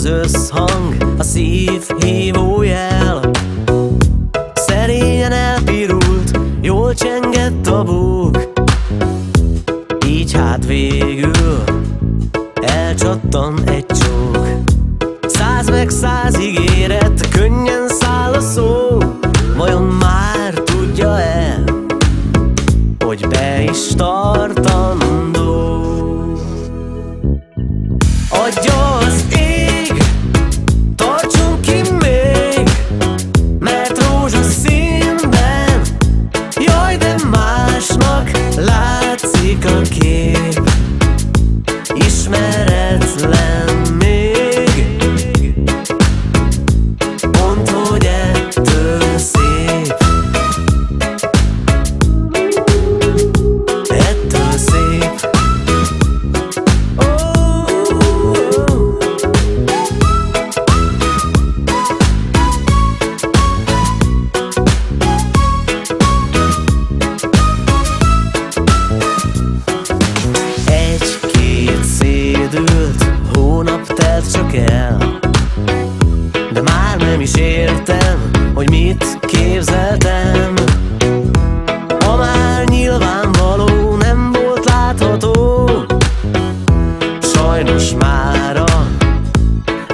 az összhang, a szív hívójel. Szerényen elpirult, jól csengett a búk, így hát végül elcsattan egy csók. 100 meg 100 ígéret, könnyen száll a szó. Vajon már tudja-e, hogy be is tartandó? Adja az ég, tartsunk ki még, mert rózsaszínben, jaj, de másnak látszik a kép. Ismeretlen még, mondd, hogy ettől szép, ettől szép. Szédült hónap telt csak el, de már nem is értem, hogy mit képzeltem. A már nyilvánvaló nem volt látható, sajnos mára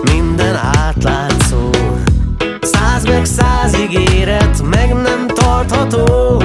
minden átlátszó. 100 meg 100 ígéret meg nem tartható,